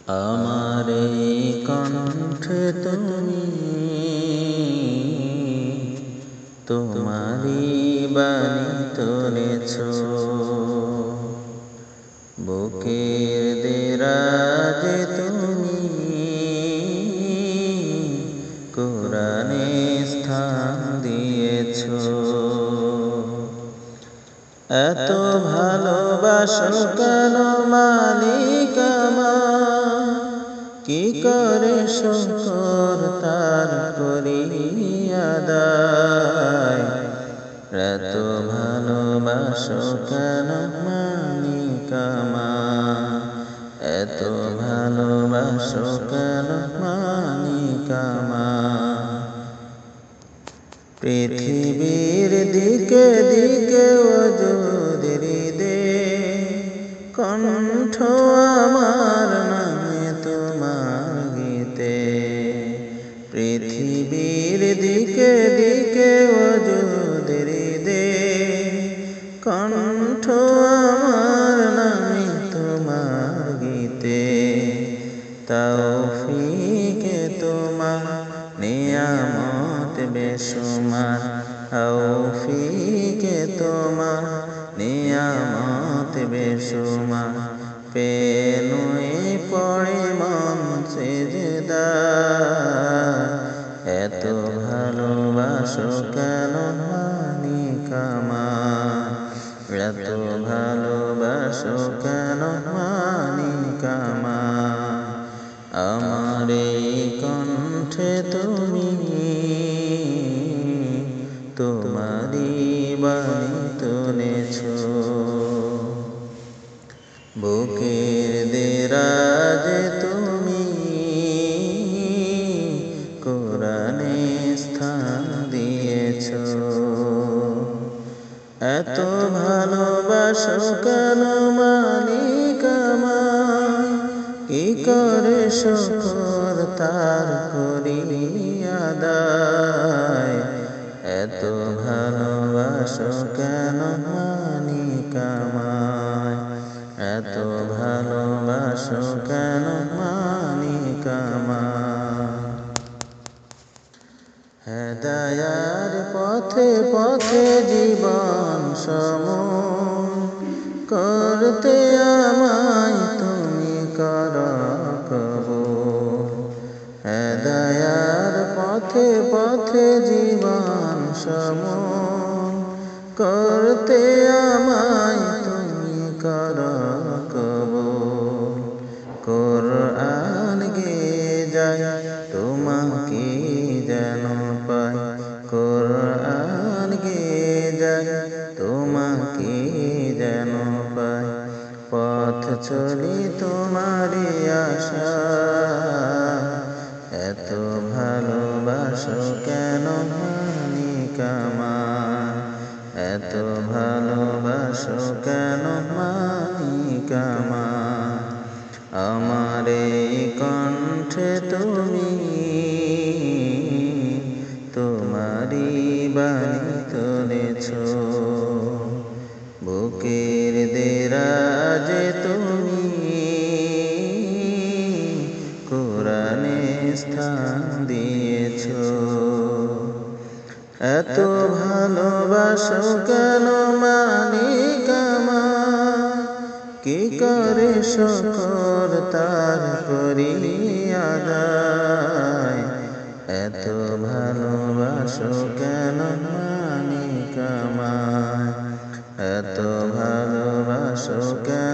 আমার এই কণ্ঠে তুমি তোমারি বাণী তুলেছ, বুকের দেরাজে তুমি কোরআনে স্থান দিয়েছ। এত ভালোবাসো কেন মালিক আমার, কি করে শুকর তার করি আদায়। এত ভালোবাসো কেন মালিক আমার, এত ভালোবাসো কেন মালিক আমার। পৃথিবীর দিকে দিকে ওজোদের দে, কণ্ঠ আমার নামে তোমার গীতে। পৃথিবীর দিকে দিকে ওজোদের দে, কণ্ঠ আমার নামে তোমার গীতে। তৌফিকে তোমার নিয়ামত বেশুমার, তৌফিকে তোমার নিয়ামত বেশুমার। পেয়ে নুয়ে পড়ে মন সিজদায়, এত ভালোবাসো কেন মালিক আমার, এত ভালোবাসো কেন মালিক আমার। আমার এই কণ্ঠে তুমি তোমারি বাণী তুলেছ, বুকের দেরাজে তুমি কোরআনে স্থান দিয়েছ। এত ভালোবাসো কেন মালিক আমার, কি করে শুকর তার করি আদায়। এত ভালোবাসো কেন মালিক আমায়, এত ভালোবাসো কেন মালিক আমায়। হেদায়ার পথে পথে জীবন সমন করতে আমায় তুমি কর কবুল। হেদায়ার পথে পথে জীবন সমন করতে আমায় তুমি কর কবুল। কোরআন গেয়ে যায় তোমাকে যেন পাই, কোরআন গেয়ে যায় তোমাকে যেন পাই। পথ চলি তোমারি আশা, এত ভালোবাসো কেন মালিক আমার, এত ভালোবাসো কেন মালিক আমার। আমার এই কণ্ঠে তুমি তোমারি বাণী তুলেছ, বুকের দেরাজে তুমি কোরআনে স্থান দিয়েছ। এত ভালোবাসো কেন মালিক আমার, কি করে শুকর তার করি আদায়। এত ভালোবাসো কেন মালিক আমায়, এত ভালোবাসো কেন